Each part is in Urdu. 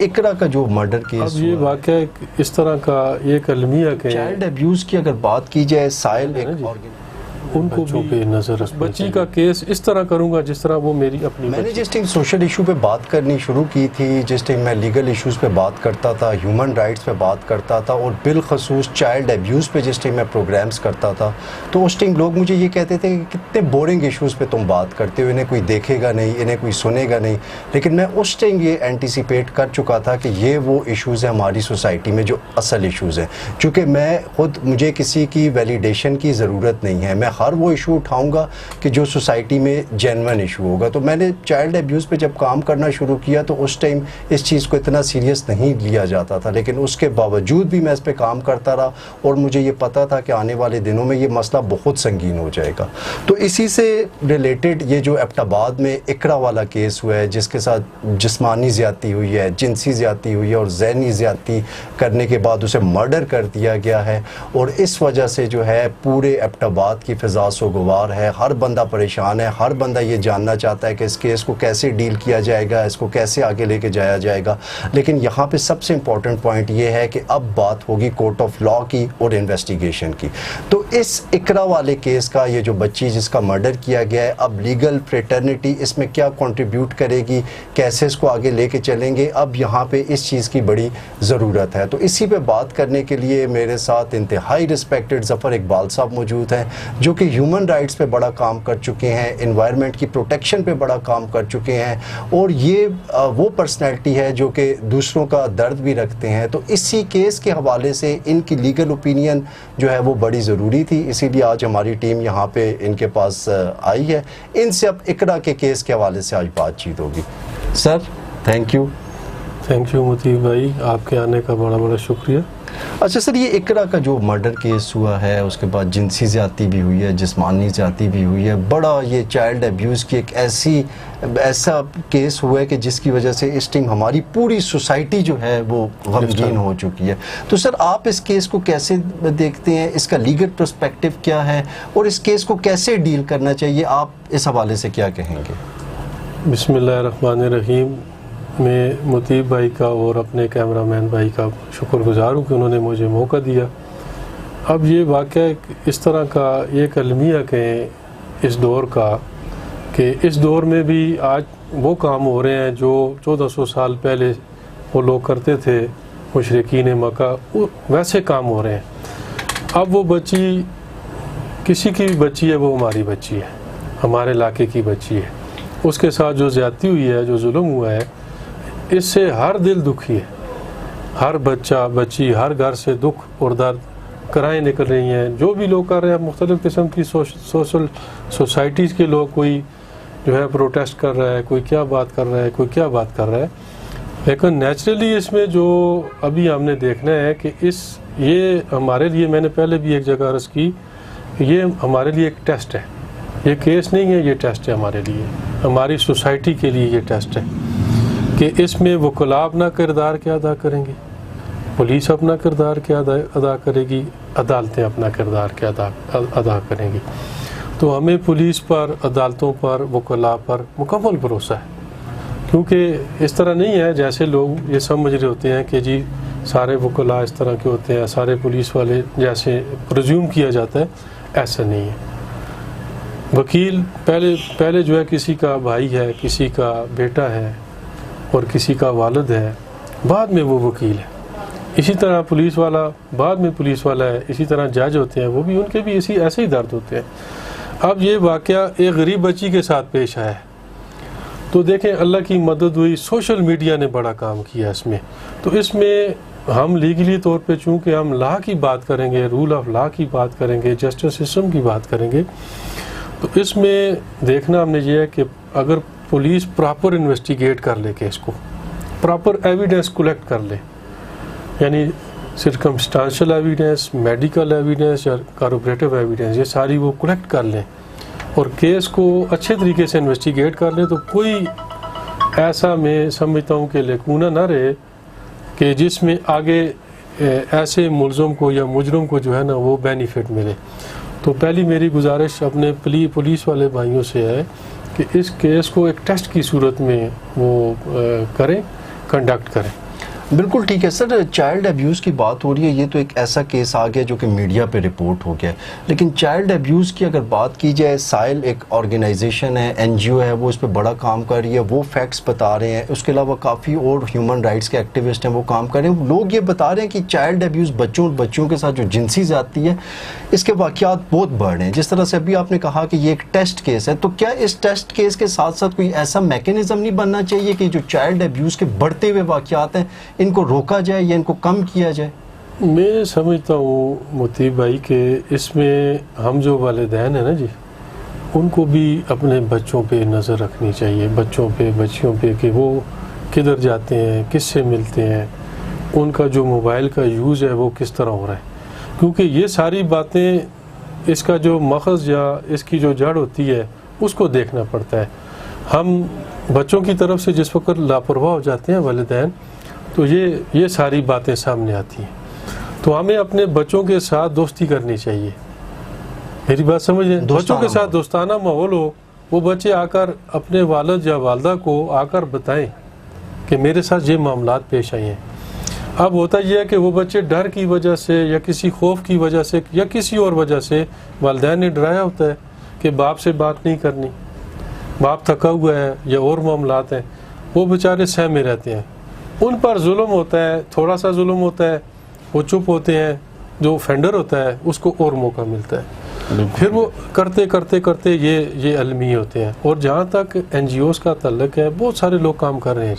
اقرا کا جو مرڈر کیس اب یہ واقعہ اس طرح کا ایک المیہ کے چائلڈ ابیوز کی اگر بات کی جائے، سائل ان کو بھی نظر بچی کا کیس اس طرح کروں گا جس طرح وہ میری اپنی میں نے جس ٹائم سوشل ایشو پہ بات کرنی شروع کی تھی، جس ٹائم میں لیگل ایشوز پہ بات کرتا تھا، ہیومن رائٹس پہ بات کرتا تھا، اور بالخصوص چائلڈ ابیوز پہ جس ٹائم میں پروگرامز کرتا تھا، تو اس ٹائم لوگ مجھے یہ کہتے تھے کہ کتنے بورنگ ایشوز پہ تم بات کرتے ہو، انہیں کوئی دیکھے گا نہیں، انہیں کوئی سنے گا نہیں. لیکن میں اس ٹائم یہ اینٹیسپیٹ کر چکا تھا کہ یہ وہ ایشوز ہیں ہماری سوسائٹی میں جو اصل ایشوز ہیں. چونکہ مجھے کسی کی ویلیڈیشن کی ضرورت نہیں ہے، میں ہر وہ ایشو اٹھاؤں گا کہ جو سوسائٹی میں جینون ایشو ہوگا. تو میں نے چائلڈ ابیوز پہ جب کام کرنا شروع کیا تو اس ٹائم اس چیز کو اتنا سیریس نہیں لیا جاتا تھا، لیکن اس کے باوجود بھی میں اس پہ کام کرتا رہا، اور مجھے یہ پتا تھا کہ آنے والے دنوں میں یہ مسئلہ بہت سنگین ہو جائے گا. تو اسی سے ریلیٹڈ یہ جو ایبٹ آباد میں اقرا والا کیس ہوا ہے، جس کے ساتھ جسمانی زیادتی ہوئی ہے، جنسی زیادتی ہوئی ہے، اور ذہنی زیادتی کرنے کے بعد اسے مرڈر کر دیا گیا ہے، اور اس وجہ سے جو ہے پورے ایبٹ آباد کی فضا سوگوار ہے. ہر بندہ پریشان ہے، ہر بندہ یہ جاننا چاہتا ہے کہ اس کیس کو کیسے ڈیل کیا جائے گا، اس کو کیسے آگے لے کے جایا جائے گا. لیکن یہاں پہ سب سے امپورٹنٹ پوائنٹ یہ ہے کہ اب بات ہوگی کورٹ آف لاء کی اور انویسٹیگیشن کی. تو اس اقرا والے کیس کا یہ جو بچی جس کا مرڈر کیا گیا ہے، اب لیگل فریٹرنٹی اس میں کیا کنٹریبیوٹ کرے گی، کیسے اس کو آگے لے کے چلیں گے، اب یہاں پہ اس چیز کی بڑی ضرورت ہے. تو اسی پہ بات کرنے کے لیے میرے ساتھ انتہائی رسپیکٹڈ ظفر اقبال صاحب موجود ہیں، جو کہ ہیومن رائٹس پہ بڑا کام کر چکے ہیں، انوائرمنٹ کی پروٹیکشن پہ بڑا کام کر چکے ہیں، اور یہ وہ پرسنالٹی ہے جو کہ دوسروں کا درد بھی رکھتے ہیں. تو اسی کیس کے حوالے سے ان کی لیگل اوپینین جو ہے وہ بڑی ضروری تھی، اسی لیے آج ہماری ٹیم یہاں پہ ان کے پاس آئی ہے. ان سے اب اقرا کے کیس کے حوالے سے آج بات چیت ہوگی. Sir thank you. Thank you Mutib بھائی، آپ کے آنے کا بڑا بڑا شکریہ. اچھا سر، یہ اقرا کا جو مرڈر کیس ہوا ہے، اس کے بعد جنسی زیادتی بھی ہوئی ہے، جسمانی زیادتی بھی ہوئی ہے، بڑا یہ چائلڈ ابیوز کی ایک ایسا کیس ہوا ہے کہ جس کی وجہ سے اس ٹائم ہماری پوری سوسائٹی جو ہے وہ غمگین ہو چکی ہے. تو سر آپ اس کیس کو کیسے دیکھتے ہیں، اس کا لیگل پرسپیکٹو کیا ہے، اور اس کیس کو کیسے ڈیل کرنا چاہیے، آپ اس حوالے سے کیا کہیں گے؟ بسم اللہ الرحمن الرحیم. میں مطیب بھائی کا اور اپنے کیمرہ مین بھائی کا شکر گزار ہوں کہ انہوں نے مجھے موقع دیا. اب یہ واقعہ اس طرح کا ایک المیہ کہیں اس دور کا، کہ اس دور میں بھی آج وہ کام ہو رہے ہیں جو 1400 سال پہلے وہ لوگ کرتے تھے مشرکین مکہ، ویسے کام ہو رہے ہیں. اب وہ بچی کسی کی بھی بچی ہے، وہ ہماری بچی ہے، ہمارے علاقے کی بچی ہے. اس کے ساتھ جو زیادتی ہوئی ہے، جو ظلم ہوا ہے، اس سے ہر دل دکھی ہے. ہر بچہ بچی، ہر گھر سے دکھ اور درد کرائیں نکل رہی ہیں. جو بھی لوگ کر رہے ہیں، مختلف قسم کی سوسائٹیز کے لوگ، کوئی جو ہے پروٹیسٹ کر رہا ہے، کوئی کیا بات کر رہا ہے، کوئی کیا بات کر رہا ہے. لیکن نیچرلی اس میں جو ابھی ہم نے دیکھنا ہے کہ یہ ہمارے لیے، میں نے پہلے بھی ایک جگہ عرض کی، یہ ہمارے لیے ایک ٹیسٹ ہے. یہ کیس نہیں ہے، یہ ٹیسٹ ہے ہمارے لیے، ہماری سوسائٹی کے لیے یہ ٹیسٹ ہے کہ اس میں وکلاء اپنا کردار کیا ادا کریں گے، پولیس اپنا کردار کیا ادا کرے گی، عدالتیں اپنا کردار کیا ادا کریں گی. تو ہمیں پولیس پر، عدالتوں پر، وکلاء پر مکمل بھروسہ ہے. کیونکہ اس طرح نہیں ہے جیسے لوگ یہ سمجھ رہے ہوتے ہیں کہ جی سارے وکلاء اس طرح کے ہوتے ہیں، سارے پولیس والے جیسے پرزیوم کیا جاتا ہے، ایسا نہیں ہے. وکیل پہلے جو ہے کسی کا بھائی ہے، کسی کا بیٹا ہے اور کسی کا والد ہے، بعد میں وہ وکیل ہے. اسی طرح پولیس والا بعد میں پولیس والا ہے. اسی طرح جج ہوتے ہیں، وہ بھی، ان کے بھی ایسے ہی درد ہوتے ہیں. اب یہ واقعہ ایک غریب بچی کے ساتھ پیش آیا ہے، تو دیکھیں اللہ کی مدد ہوئی. سوشل میڈیا نے بڑا کام کیا اس میں. تو اس میں ہم لیگلی طور پہ چونکہ ہم لا کی بات کریں گے، رول آف لا کی بات کریں گے، جسٹس سسٹم کی بات کریں گے، تو اس میں دیکھنا ہم نے یہ ہے کہ اگر پولیس پراپر انویسٹیگیٹ کر لے کیس کو، پراپر ایویڈنس کلیکٹ کر لے، یعنی سرکمسٹانشل ایویڈنس، میڈیکل ایویڈنس یا کاربوریٹو ایویڈنس، یہ ساری وہ کلیکٹ کر لیں اور کیس کو اچھے طریقے سے انویسٹیگیٹ کر لیں، تو کوئی ایسا میں سمجھتا ہوں کہ لیکونہ نہ رہے کہ جس میں آگے ایسے ملزم کو یا مجرم کو جو ہے نا وہ بینیفٹ ملے. تو پہلی میری گزارش اپنے پولیس والے بھائیوں سے ہے کہ اس کیس کو ایک ٹیسٹ کی صورت میں وہ کریں، کنڈکٹ کریں. بالکل ٹھیک ہے سر. چائلڈ ابیوز کی بات ہو رہی ہے, یہ تو ایک ایسا کیس آ گیا جو کہ میڈیا پہ رپورٹ ہو گیا, لیکن چائلڈ ابیوز کی اگر بات کی جائے, سائل ایک آرگنائزیشن ہے, این جی او ہے, وہ اس پہ بڑا کام کر رہی ہے, وہ فیکٹس بتا رہے ہیں. اس کے علاوہ کافی اور ہیومن رائٹس کے ایکٹیوسٹ ہیں, وہ کام کر رہے ہیں. لوگ یہ بتا رہے ہیں کہ چائلڈ ابیوز بچوں کے ساتھ جو جنسی زیادتی ہے, اس کے واقعات بہت بڑھ رہے ہیں. جس طرح سے ابھی آپ نے کہا کہ یہ ایک ٹیسٹ کیس ہے, تو کیا اس ٹیسٹ کیس کے ساتھ ساتھ کوئی ایسا میکینزم نہیں بننا چاہیے کہ جو چائلڈ ابیوز کے بڑھتے ہوئے واقعات ہیں ان کو روکا جائے یا ان کو کم کیا جائے؟ میں سمجھتا ہوں مطیب بھائی کہ اس میں ہم جو والدین ہیں نا جی, ان کو بھی اپنے بچوں پہ نظر رکھنی چاہیے, بچوں پہ بچیوں پہ, کہ وہ کدھر جاتے ہیں, کس سے ملتے ہیں, ان کا جو موبائل کا یوز ہے وہ کس طرح ہو رہا ہے. کیونکہ یہ ساری باتیں, اس کا جو مغز یا اس کی جو جڑ ہوتی ہے اس کو دیکھنا پڑتا ہے. ہم بچوں کی طرف سے جس وقت لاپرواہ ہو جاتے ہیں والدین, تو یہ ساری باتیں سامنے آتی ہیں. تو ہمیں اپنے بچوں کے ساتھ دوستی کرنی چاہیے. میری بات سمجھیں, بچوں کے ساتھ دوستانہ ماحول ہو, وہ بچے آ کر اپنے والد یا والدہ کو آ کر بتائیں کہ میرے ساتھ یہ معاملات پیش آئے ہیں. اب ہوتا یہ ہے کہ وہ بچے ڈر کی وجہ سے یا کسی خوف کی وجہ سے یا کسی اور وجہ سے, والدین نے ڈرایا ہوتا ہے کہ باپ سے بات نہیں کرنی, باپ تھکا ہوا ہے یا اور معاملات ہیں, وہ بیچارے سہمے رہتے ہیں. ان پر ظلم ہوتا ہے, تھوڑا سا ظلم ہوتا ہے, وہ چپ ہوتے ہیں. جو فینڈر ہوتا ہے اس کو اور موقع ملتا ہے, پھر وہ کرتے کرتے کرتے یہ المی ہوتے ہیں. اور جہاں تک این جی اوز کا تعلق ہے, بہت سارے لوگ کام کر رہے ہیں.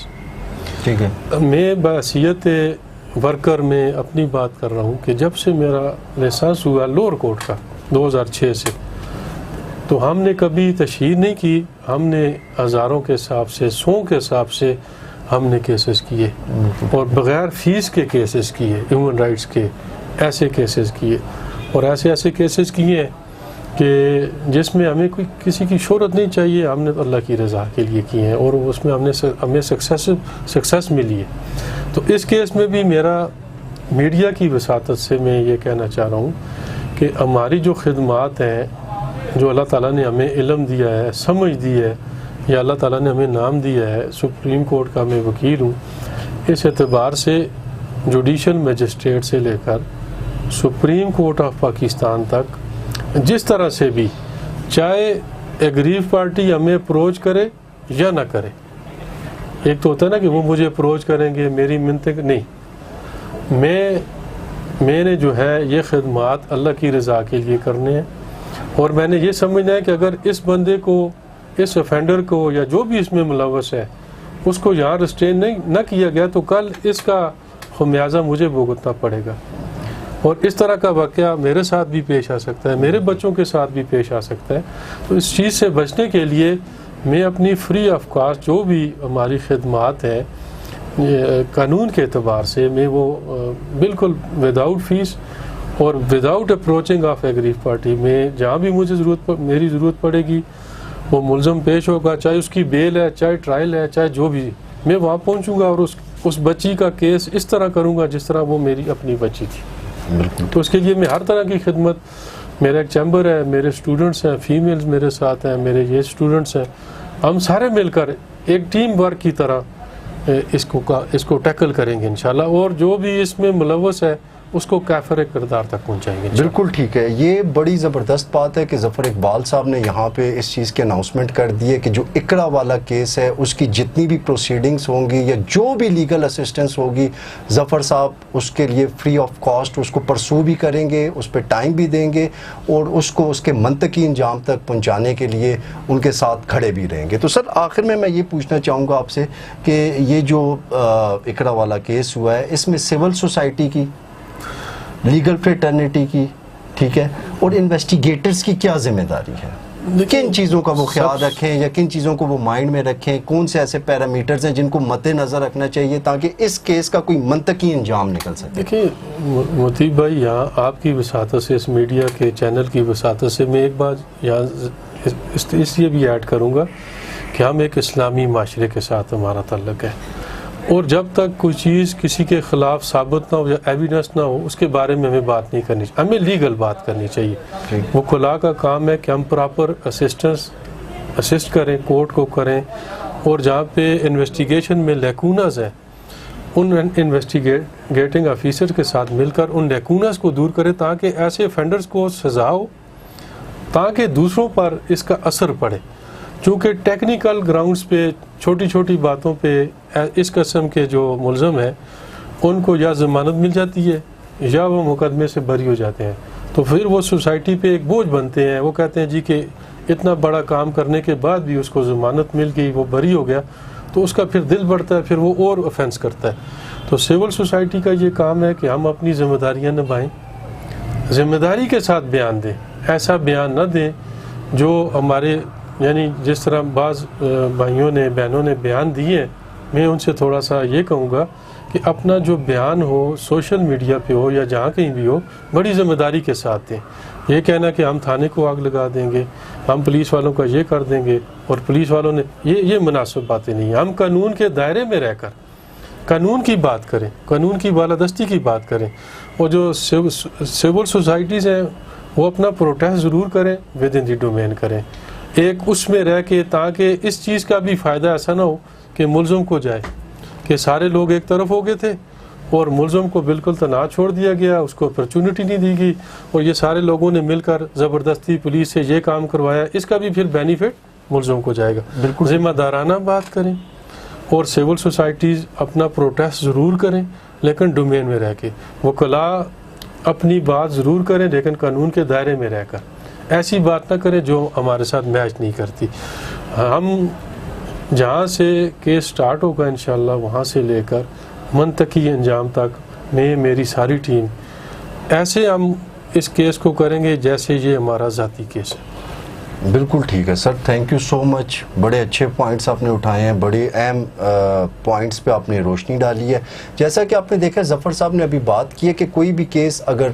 ٹھیک ہے, میں بحیثیت ورکر میں اپنی بات کر رہا ہوں کہ جب سے میرا لائسنس ہوا لوور کورٹ کا 2006 سے, تو ہم نے کبھی تشہیر نہیں کی. ہم نے ہزاروں کے حساب سے, 100 کے حساب سے ہم نے کیسز کیے, اور بغیر فیس کے کیسز کیے, ہیومن رائٹس کے ایسے کیسز کیے, اور ایسے کیسز کیے ہیں کہ جس میں ہمیں کسی کی شہرت نہیں چاہیے. ہم نے اللہ کی رضا کے لیے کیے ہیں, اور اس میں ہمیں سکسیس ملی ہے. تو اس کیس میں بھی میرا میڈیا کی وساطت سے میں یہ کہنا چاہ رہا ہوں کہ ہماری جو خدمات ہیں, جو اللہ تعالیٰ نے ہمیں علم دیا ہے, سمجھ دی ہے, یا اللہ تعالیٰ نے ہمیں نام دیا ہے, سپریم کورٹ کا میں وکیل ہوں, اس اعتبار سے جوڈیشل مجسٹریٹ سے لے کر سپریم کورٹ آف پاکستان تک, جس طرح سے بھی, چاہے ایگریو پارٹی ہمیں اپروچ کرے یا نہ کرے. ایک تو ہوتا ہے نا کہ وہ مجھے اپروچ کریں گے, میری منتیں نہیں. میں نے جو ہے یہ خدمات اللہ کی رضا کے لیے کرنے ہیں, اور میں نے یہ سمجھنا ہے کہ اگر اس بندے کو, اس افینڈر کو, یا جو بھی اس میں ملوث ہے, اس کو یہاں ریسٹین نہ کیا گیا, تو کل اس کا خمیازہ مجھے بھگتنا پڑے گا. اور اس طرح کا واقعہ میرے ساتھ بھی پیش آ سکتا ہے, میرے بچوں کے ساتھ بھی پیش آ سکتا ہے. تو اس چیز سے بچنے کے لیے میں اپنی فری آف کاسٹ جو بھی ہماری خدمات ہیں قانون کے اعتبار سے, میں وہ بالکل وداؤٹ فیس اور وداؤٹ اپروچنگ آف ایگریو پارٹی, میں جہاں بھی مجھے میری ضرورت پڑے گی, وہ ملزم پیش ہوگا, چاہے اس کی بیل ہے, چاہے ٹرائل ہے, چاہے جو بھی, میں وہاں پہنچوں گا اور اس بچی کا کیس اس طرح کروں گا جس طرح وہ میری اپنی بچی تھی. تو اس کے لیے میں ہر طرح کی خدمت, میرا ایک چیمبر ہے, میرے اسٹوڈنٹس ہیں, فیمیلز میرے ساتھ ہیں, میرے یہ اسٹوڈنٹس ہیں, ہم سارے مل کر ایک ٹیم ورک کی طرح اس کو ٹیکل کریں گے انشاءاللہ, اور جو بھی اس میں ملوث ہے اس کو کافر کردار تک پہنچائیں گے. بالکل ٹھیک ہے. یہ بڑی زبردست بات ہے کہ ظفر اقبال صاحب نے یہاں پہ اس چیز کی اناؤنسمنٹ کر دی ہے کہ جو اقرا والا کیس ہے اس کی جتنی بھی پروسیڈنگز ہوں گی یا جو بھی لیگل اسسٹنس ہوگی, ظفر صاحب اس کے لیے فری آف کاسٹ اس کو پرسو بھی کریں گے, اس پہ ٹائم بھی دیں گے, اور اس کو اس کے منطقی انجام تک پہنچانے کے لیے ان کے ساتھ کھڑے بھی رہیں گے. تو سر آخر میں یہ پوچھنا چاہوں گا آپ سے کہ یہ جو اقرا والا کیس ہوا ہے, اس میں سول سوسائٹی کی, لیگل فریٹرنیٹی کی, ٹھیک ہے, اور انویسٹیگیٹرز کی کیا ذمہ داری ہے؟ کن چیزوں کا وہ خیال رکھیں یا کن چیزوں کو وہ مائنڈ میں رکھیں؟ کون سے ایسے پیرامیٹرز ہیں جن کو مد نظر رکھنا چاہیے تاکہ اس کیس کا کوئی منطقی انجام نکل سکے؟ دیکھیں مطیب بھائی, یہاں آپ کی وساطت سے, اس میڈیا کے چینل کی وساطت سے میں ایک بات یہاں اس لیے بھی ایڈ کروں گا کہ ہم ایک اسلامی معاشرے کے ساتھ ہمارا تعلق ہے, اور جب تک کوئی چیز کسی کے خلاف ثابت نہ ہو یا ایویڈنس نہ ہو اس کے بارے میں ہمیں بات نہیں کرنی چاہیے, ہمیں لیگل بات کرنی چاہیے. وہ خلا کا کام ہے کہ ہم پراپر اسسٹ کریں, کورٹ کو کریں, اور جہاں پہ انویسٹیگیشن میں لیکونز ہیں ان انویسٹیگیٹنگ آفیسر کے ساتھ مل کر ان لیکونس کو دور کرے تاکہ ایسے افینڈرز کو سزا ہو، تاکہ دوسروں پر اس کا اثر پڑے. چونکہ ٹیکنیکل گراؤنڈز پہ چھوٹی چھوٹی باتوں پہ اس قسم کے جو ملزم ہیں ان کو یا ضمانت مل جاتی ہے یا وہ مقدمے سے بری ہو جاتے ہیں، تو پھر وہ سوسائٹی پہ ایک بوجھ بنتے ہیں. وہ کہتے ہیں جی کہ اتنا بڑا کام کرنے کے بعد بھی اس کو ضمانت مل گئی، وہ بری ہو گیا، تو اس کا پھر دل بڑھتا ہے، پھر وہ اور اوفینس کرتا ہے. تو سول سوسائٹی کا یہ کام ہے کہ ہم اپنی ذمہ داریاں نبھائیں، ذمہ داری کے ساتھ بیان دیں، ایسا بیان نہ دیں جو ہمارے یعنی جس طرح بعض بھائیوں نے بہنوں نے بیان دیے ہیں. میں ان سے تھوڑا سا یہ کہوں گا کہ اپنا جو بیان ہو سوشل میڈیا پہ ہو یا جہاں کہیں بھی ہو بڑی ذمہ داری کے ساتھ دیں. یہ کہنا کہ ہم تھانے کو آگ لگا دیں گے، ہم پولیس والوں کا یہ کر دیں گے اور پولیس والوں نے یہ مناسب باتیں نہیں ہیں. ہم قانون کے دائرے میں رہ کر قانون کی بات کریں، قانون کی بالادستی کی بات کریں. اور جو سول سوسائٹیز ہیں وہ اپنا پروٹیسٹ ضرور کریں، ود ان دی ڈومین کریں، ایک اس میں رہ کے، تاکہ اس چیز کا بھی فائدہ ایسا نہ ہو کہ ملزم کو جائے کہ سارے لوگ ایک طرف ہو گئے تھے اور ملزم کو بالکل تنہا چھوڑ دیا گیا، اس کو اپرچونٹی نہیں دی گئی اور یہ سارے لوگوں نے مل کر زبردستی پولیس سے یہ کام کروایا، اس کا بھی پھر بینیفٹ ملزم کو جائے گا. بالکل ذمہ دارانہ بات کریں اور سول سوسائٹیز اپنا پروٹیسٹ ضرور کریں لیکن ڈومین میں رہ کے. وکلاء اپنی بات ضرور کریں لیکن قانون کے دائرے میں رہ کر. ایسی بات نہ کریں جو ہمارے ساتھ میچ نہیں کرتی. ہم جہاں سے کیس سٹارٹ ہوگا انشاءاللہ وہاں سے لے کر منطقی انجام تک میں میری ساری ٹیم ایسے ہم اس کیس کو کریں گے جیسے یہ ہمارا ذاتی کیس ہے. بالکل ٹھیک ہے سر، تھینک یو سو مچ. بڑے اچھے پوائنٹس آپ نے اٹھائے ہیں، بڑے اہم پوائنٹس پہ آپ نے روشنی ڈالی ہے. جیسا کہ آپ نے دیکھا ظفر صاحب نے ابھی بات کی ہے کہ کوئی بھی کیس اگر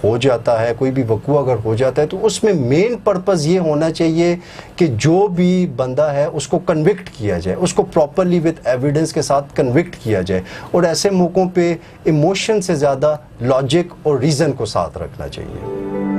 ہو جاتا ہے، کوئی بھی وقوع اگر ہو جاتا ہے تو اس میں مین پرپز یہ ہونا چاہیے کہ جو بھی بندہ ہے اس کو کنوکٹ کیا جائے، اس کو پراپرلی وتھ ایویڈنس کے ساتھ کنوکٹ کیا جائے. اور ایسے موقعوں پہ ایموشن سے زیادہ لاجک اور ریزن کو ساتھ رکھنا چاہیے.